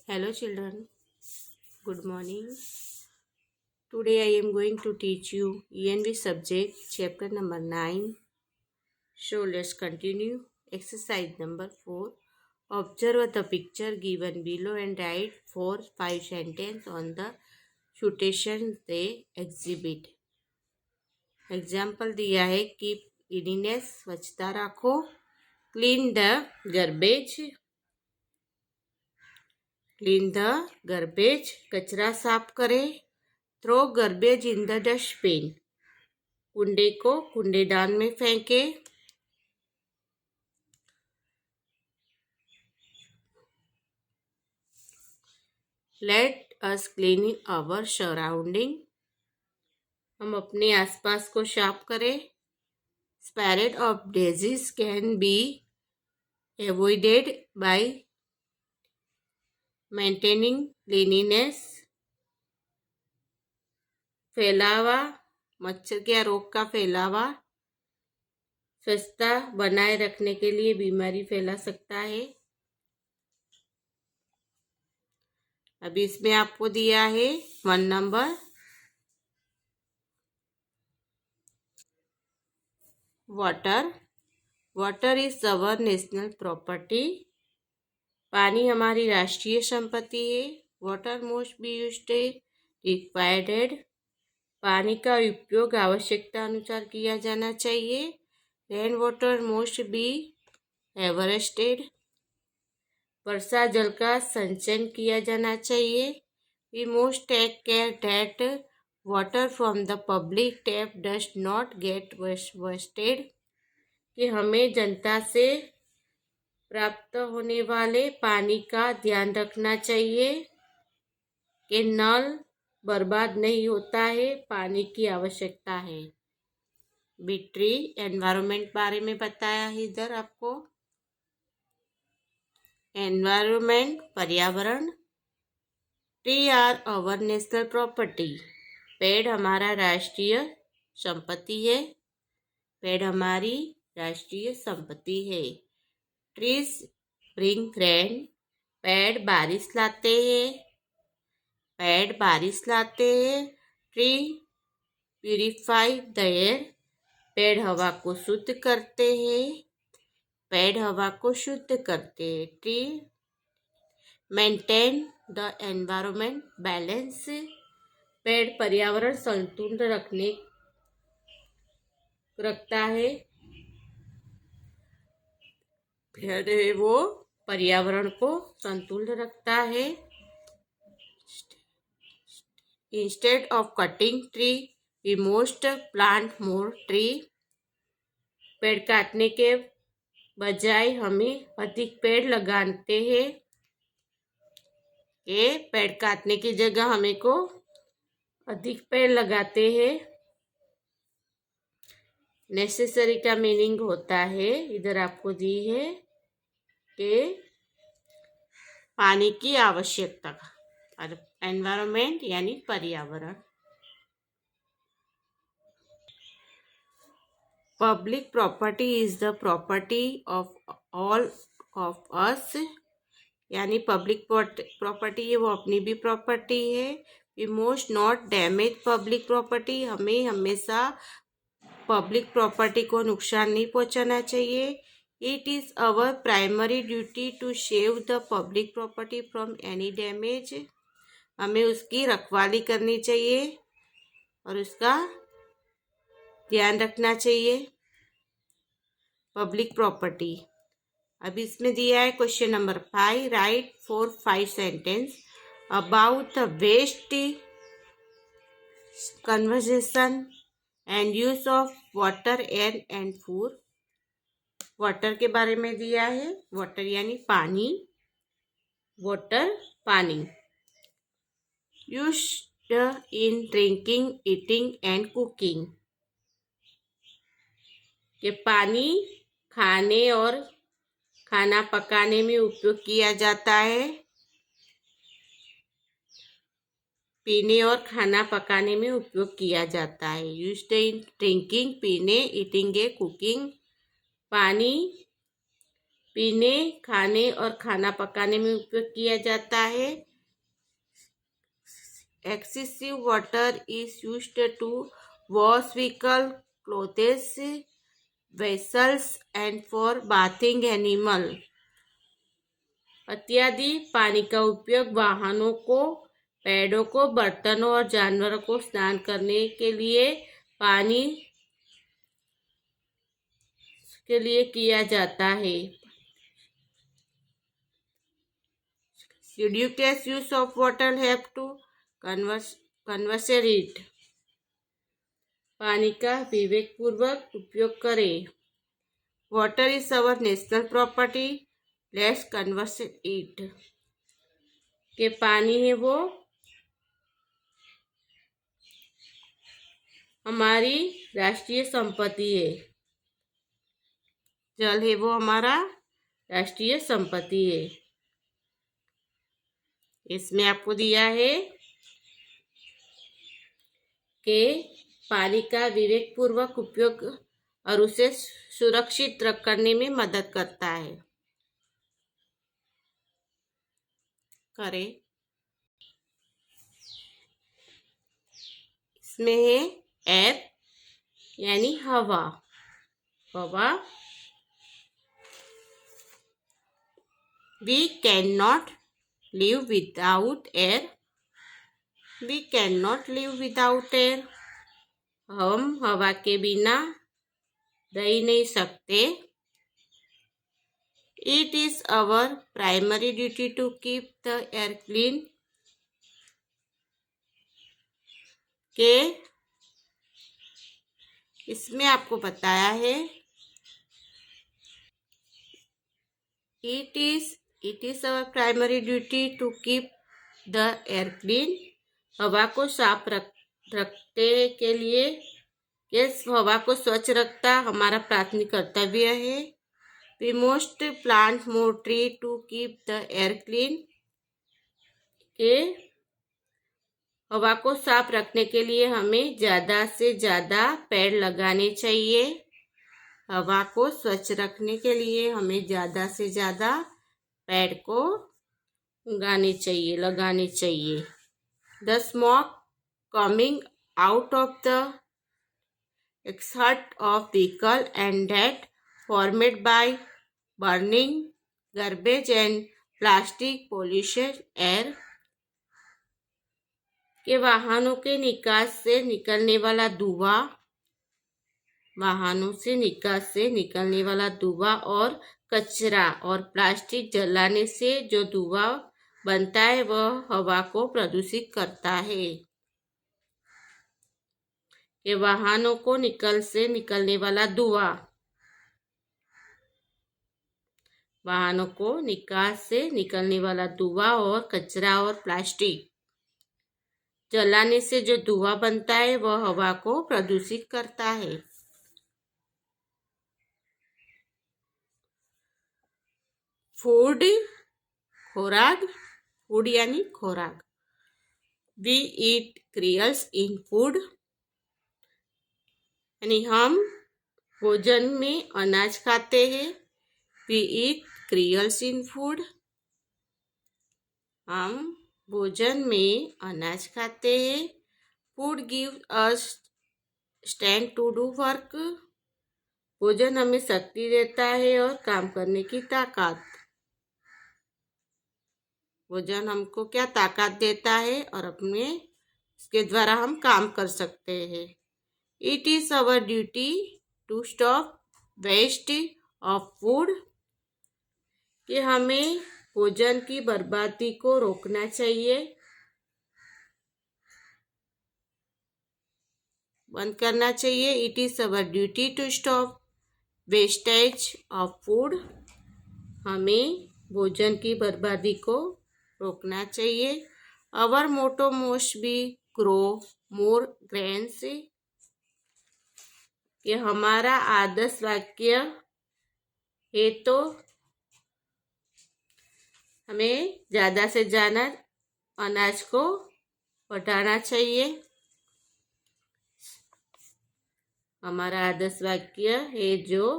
Hello children, good morning. Today I am going to teach you ENV subject chapter number 9. So let's continue. Exercise number 4. Observe the picture given below and write 4-5 sentences on the situations they exhibit. Example दिया है keep cleanliness स्वच्छता रखो, clean the garbage, कचरा साफ करें, throw garbage in the dustbin, कूड़े को कूड़ेदान में फेंके, let us clean our surrounding, हम अपने आसपास को साफ करें, spread of disease can be avoided by maintaining cleanliness, फैलावा मच्छर या रोग का फैलावा स्वच्छता बनाए रखने के लिए बीमारी फैला सकता है। अभी इसमें आपको दिया है 1 number, water is our national property, पानी हमारी राष्ट्रीय संपत्ति है। Water most be used required, पानी का उपयोग आवश्यकता अनुसार किया जाना चाहिए। Rain water most be harvested, वर्षा जल का संचयन किया जाना चाहिए। We most take care that water from the public tap does not get wasted, कि हमें जनता से प्राप्त होने वाले पानी का ध्यान रखना चाहिए कि नल बर्बाद नहीं होता है, पानी की आवश्यकता है। ट्री एनवायरनमेंट बारे में बताया है इधर आपको। एनवायरनमेंट पर्यावरण, tree are our national property, पेड़ हमारा राष्ट्रीय संपत्ति है, पेड़ हमारी राष्ट्रीय संपत्ति है। ट्रीज ब्रिंग रेन, पेड़ बारिश लाते हैं, ट्री प्यूरिफाई द एयर, पेड़ हवा को शुद्ध करते हैं, tree maintain the environment balance, पेड़ पर्यावरण संतुलन रखता है, पेड़ वो पर्यावरण को संतुलित रखता है। Instead of cutting tree we must plant more tree, पेड़ काटने के बजाय हमें अधिक पेड़ लगाते हैं। ये पेड़ काटने की जगह हमें को अधिक पेड़ लगाते हैं। नेसेसरी का मीनिंग होता है, इधर आपको दी है कि पानी की आवश्यकता, और एनवायरनमेंट यानी पर्यावरण। Public property is the property of all of us, यानी पब्लिक प्रॉपर्टी है वो अपनी भी प्रॉपर्टी है। We must not damage public property, हमें हमेशा पब्लिक प्रॉपर्टी को नुकसान नहीं पहुंचाना चाहिए। It is our primary duty to save the public property from any damage, हमें उसकी रखवाली करनी चाहिए और उसका ध्यान रखना चाहिए। पब्लिक प्रॉपर्टी, अब इसमें दिया है question number 5, write 4-5 sentence about the waste conversation and use of water and food. Water के बारे में दिया है, वाटर यानी पानी, पानी used in drinking, eating and cooking, कि पानी खाने और खाना पकाने में उपयोग किया जाता है, पीने और खाना पकाने में उपयोग किया जाता है। यूज्ड इन ड्रिंकिंग पीने, ईटिंग ए कुकिंग, पानी पीने, खाने और खाना पकाने में उपयोग किया जाता है। Excessive water is used to wash vehicle, clothes, vessels and for bathing animal. अत्यधिक पानी का उपयोग वाहनों को, पेड़ों को, बर्तनों और जानवरों को स्नान करने के लिए किया जाता है। Judicious use of water help to conserve it. पानी का विवेकपूर्वक उपयोग करें। Water is our national property, let's conserve it. के पानी है वो हमारी राष्ट्रीय संपत्ति है। जल है वो हमारा राष्ट्रीय संपत्ति है। इसमें आपको दिया है कि पानी का विवेकपूर्वक उपयोग और उसे सुरक्षित करने में मदद करता है। करें। इसमें है एयर यानी हवा। हवा we can not live without air. We can not live without air. हम हवा के बिना रह नहीं सकते। It is our primary duty to keep the air clean. के इसमें आपको बताया है it is our primary duty to keep the air clean. हवा को साफ रखने के लिए, इस हवा को स्वच्छ रखता हमारा प्राथमिक कर्तव्य है। We must plant more tree to keep the air clean. के हवा को साफ रखने के लिए हमें ज़्यादा से ज़्यादा पेड़ लगाने चाहिए। हवा को स्वच्छ रखने के लिए हमें ज़्यादा से ज़्यादा पेड़ को लगाने चाहिए। The smoke coming out of the exhaust of vehicle and that formed by burning garbage and plastic pollution air। के वाहनों के निकास से निकलने वाला धुआं, वाहनों से निकास से निकलने वाला धुआं और कचरा और प्लास्टिक जलाने से जो धुआं बनता है वह हवा को प्रदूषित करता है। ये वाहनों को निकलने वाला धुआं, वाहनों को निकास से निकलने वाला धुआं और कचरा और प्लास्टिक जलाने से जो धुआं बनता है वह हवा को प्रदूषित करता है। फूड खुराक, फूड यानी खुराक। We eat cereals in food यानी हम भोजन में अनाज खाते हैं। We eat cereals in food, हम भोजन में अनाज खाते हैं। Food give us strength to do work, भोजन हमें शक्ति देता है और काम करने की ताकत। भोजन हमको क्या ताकत देता है और अपने इसके द्वारा हम काम कर सकते हैं। It is our duty to stop waste of food, कि हमें भोजन की बर्बादी को रोकना चाहिए, बंद करना चाहिए। It is our duty to stop wastage of food, हमें भोजन की बर्बादी को रोकना चाहिए। Our motto most be grow more grains, कि हमारा आदर्श वाक्य है तो हमें ज़्यादा से ज़्यादा अनाज को बढ़ाना चाहिए। हमारा आदर्श वाक्य है जो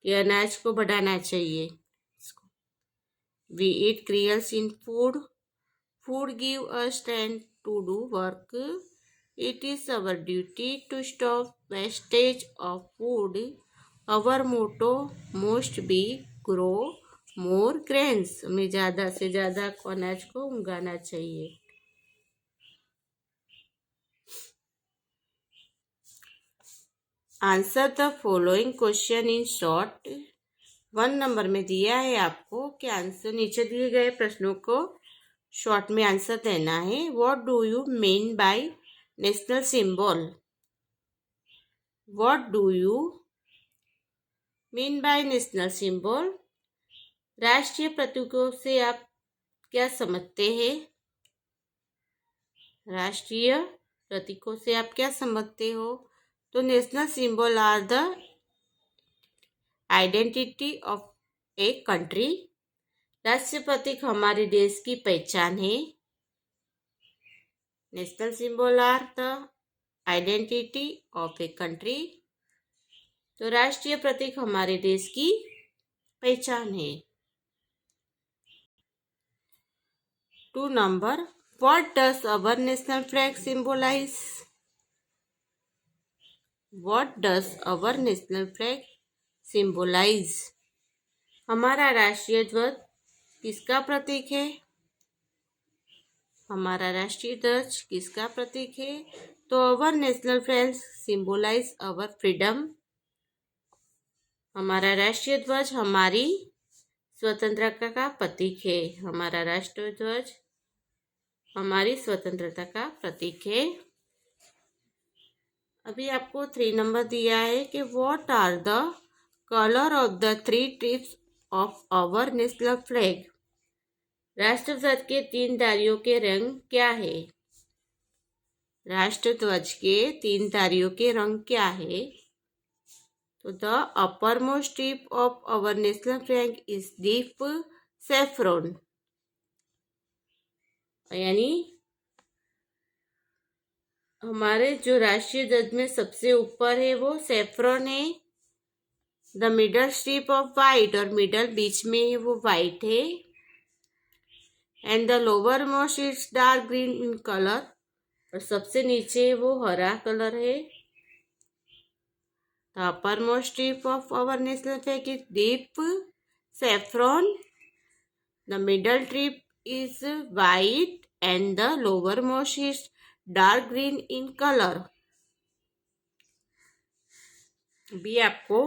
ये अनाज को बढ़ाना चाहिए। We eat cereals in food, food give us strength to do work, it is our duty to stop wastage of food, our motto most be grow more grains, हमें ज़्यादा से ज़्यादा अनाज को उगाना चाहिए। Answer the following question in short. 1 number में दिया है आपको कि आंसर, नीचे दिए गए प्रश्नों को शॉर्ट में आंसर देना है। What do you mean by national symbol? What do you mean by national symbol? राष्ट्रीय प्रतीकों से आप क्या समझते हैं? राष्ट्रीय प्रतीकों से आप क्या समझते हो? तो national symbol are the identity of a country. राष्ट्रीय प्रतीक हमारे देश की पहचान है। National symbol are the identity of a country. तो राष्ट्रीय प्रतीक हमारे देश की पहचान है। 2 number, what does our national flag symbolise? What does our national flag symbolize? हमारा राष्ट्रीय ध्वज किसका प्रतीक है? हमारा राष्ट्रीय ध्वज किसका प्रतीक है? तो our national flag symbolise our freedom. हमारा राष्ट्रीय ध्वज हमारी स्वतंत्रता का प्रतीक है। हमारा राष्ट्रीय ध्वज हमारी स्वतंत्रता का प्रतीक है। अभी आपको 3 नंबर दिया है कि what are the colour of the 3 tips of our national flag? राष्ट्रध्वज के 3 धारियों के रंग क्या है? राष्ट्रध्वज के 3 धारियों के रंग क्या है? तो the upper most tip of our national flag is deep saffron, यानी हमारे जो राष्ट्रीय ध्वज में सबसे ऊपर है वो सैफ्रॉन है। The middle strip of white, और मिडल बीच में है वो वाइट है। And the lower most it's dark green in colour, और सबसे नीचे वो हरा कलर है। The upper most strip of our national flag is deep saffron, the middle strip is white and the lower most is dark green in colour. भी आपको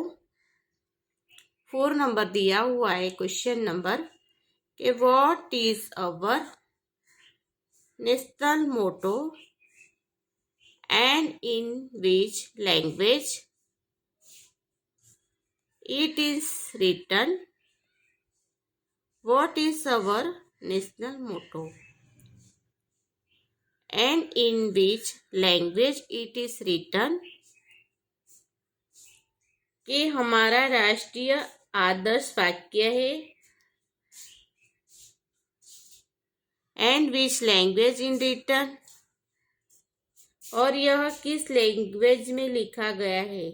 4 number दिया हुआ है क्वेश्चन नंबर कि what is our national motto and in which language it is written? What is our national motto and in which language it is written? कि हमारा राष्ट्रीय आदर्श वाक्य है। And which language in written, और यह किस लैंग्वेज में लिखा गया है?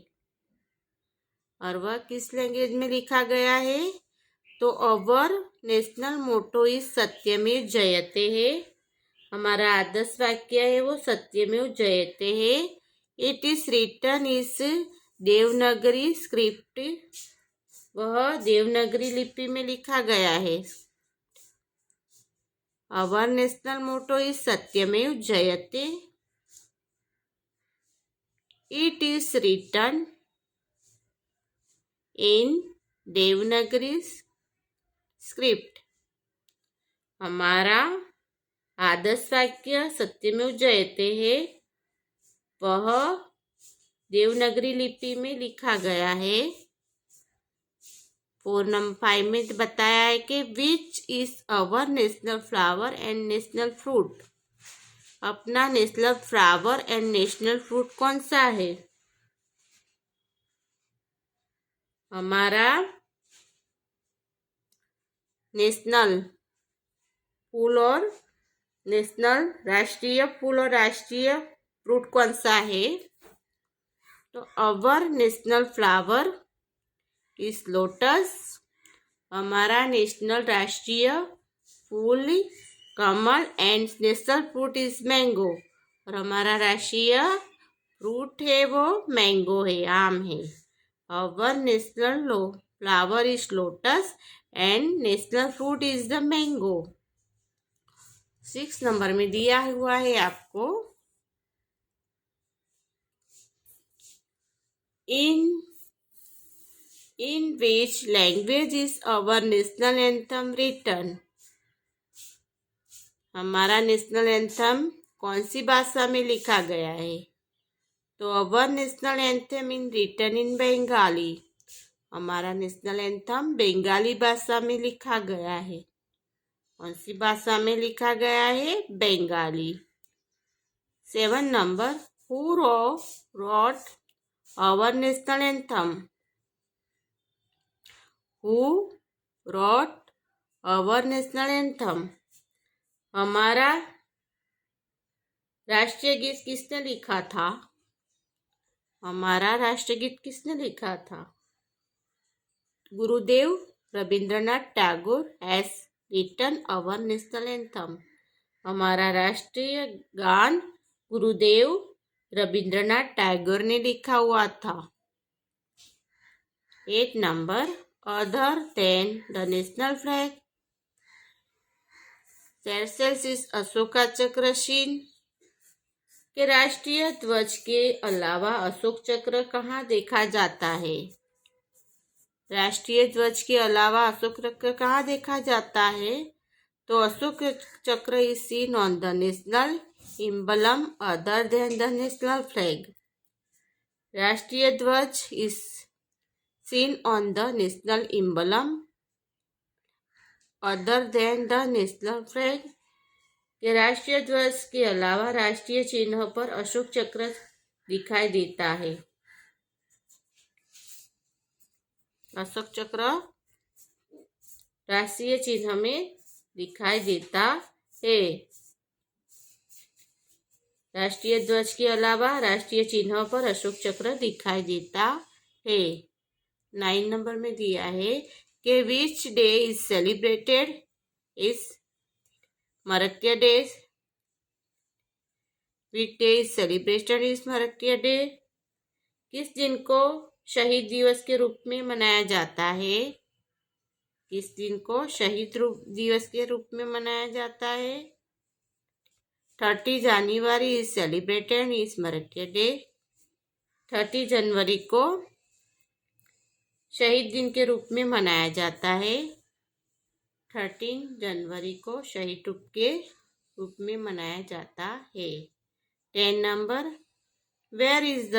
और वह किस लैंग्वेज में लिखा गया है? तो अवर नेशनल मोटो इज सत्यमेव जयते है। हमारा आदर्श वाक्य है वो सत्यमेव जयते है। It is written is Devanagari script, वह देवनागरी लिपि में लिखा गया है। अवर नेशनल मोटो इज सत्यमेव जयते, it is written in Devanagari script. हमारा आदर्श वाक्य सत्यमेव जयते है, वह देवनागरी लिपि में लिखा गया है। 4 नंबर 5 में बताया है कि which is our national flower and national fruit? अपना national flower and national fruit कौन सा है? हमारा नेशनल फूल और नेशनल राष्ट्रीय फूल और राष्ट्रीय फ्रूट कौन सा है? तो our national flower is lotus. हमारा नेशनल राष्ट्रीय फूल कमल and national fruit is mango. और हमारा राष्ट्रीय फ्रूट है वो मैंगो है, आम है। अवर national flower is lotus and national fruit is the mango. 6 number में दिया हुआ है आपको, in which language is our national anthem written। हमारा नेशनल एंथम कौन सी भाषा में लिखा गया है? तो our national anthem in written in Bengali. हमारा नेशनल एंथम बंगाली भाषा में लिखा गया है। कौन सी भाषा में लिखा गया है? बंगाली। 7 नंबर, who wrote our national anthem? Who wrote our national anthem? हमारा राष्ट्रीय गीत किसने लिखा था? हमारा राष्ट्रीय गीत किसने लिखा था? Gurudev Rabindranath Tagore has written our national anthem. हमारा राष्ट्रीय गान गुरुदेव रविंद्रनाथ टैगोर ने लिखा हुआ था। 8 number, other than the national flag Seychelles is Ashoka चक्र चिन्ह के राष्ट्रीय ध्वज के अलावा अशोक चक्र कहाँ देखा जाता है? राष्ट्रीय ध्वज के अलावा अशोक चक्र कहाँ देखा जाता है? तो अशोक चक्र is seen on the national emblem other than the national flag. राष्ट्रीय ध्वज is seen on the national emblem other than the national flag के राष्ट्रीय ध्वज के अलावा राष्ट्रीय चिन्ह पर अशोक चक्र दिखाई देता है। अशोक चक्र राष्ट्रीय चिन्ह में दिखाई देता है। राष्ट्रीय ध्वज के अलावा राष्ट्रीय चिन्ह पर अशोक चक्र दिखाई देता है। 9 नंबर में दिया है कि which day is celebrated is Maratha day. Which day is celebrated is Maratha day? किस दिन को शहीद दिवस के रूप में मनाया जाता है? किस दिन को शहीद दिवस के रूप में मनाया जाता है? 30 जनवरी is celebrated is Maratha day. 30 जनवरी को शहीद दिन के रूप में मनाया जाता है। 13 जनवरी को शहीद के रूप में मनाया जाता है। 10 number, where is the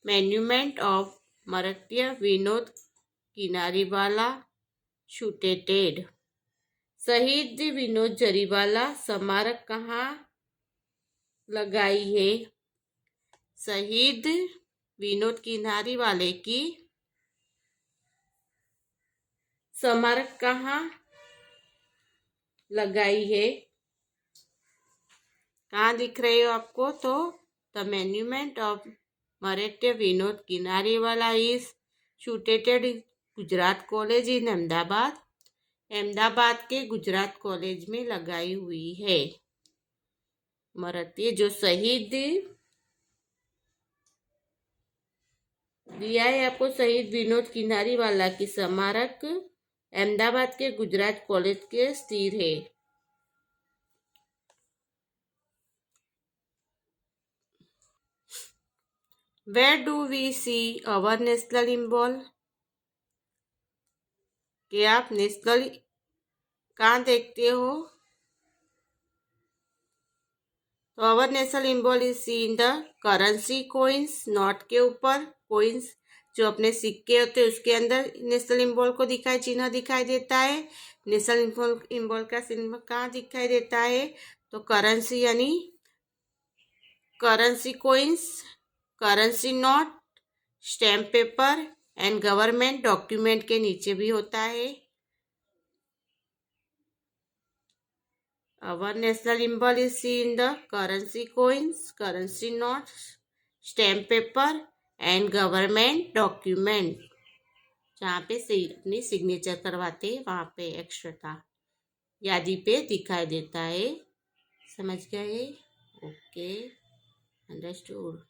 monument of martyr Vinod Kinariwala situated? शहीद विनोद जरीवाला स्मारक कहाँ लगाई है? शहीद विनोद किनारीवाले की स्मारक कहाँ लगाई है? कहाँ दिख रही हो आपको? तो the monument of martyr Vinod Kinariwala is situated Gujarat college in Ahmedabad. Ahmedabad के गुजरात कॉलेज में लगाई हुई है। मराठी जो शहीद दिया है आपको, शहीद विनोद किनारीवाला की स्मारक अहमदाबाद के गुजरात कॉलेज के स्थित है। Where do we see our national symbol? कि आप नेशनल कहाँ देखते हो? तो our national symbol is in the currency coins. Note के ऊपर कोइंस जो अपने सिक्के होते हैं उसके अंदर नेशनल सिंबल को दिखाई चिन्ह दिखाई देता है। नेशनल सिंबल का चिन्ह कहाँ दिखाई देता है? तो करेंसी यानी currency coins, currency note, stamp paper and government document के नीचे भी होता है। Our national symbol is in the currency coins, currency notes, stamp paper and government document, जहाँ पे अपनी सिग्नेचर करवाते वहाँ पे एक्स्ट्रा यादी पे दिखाई देता है। समझ गए? Okay, understood.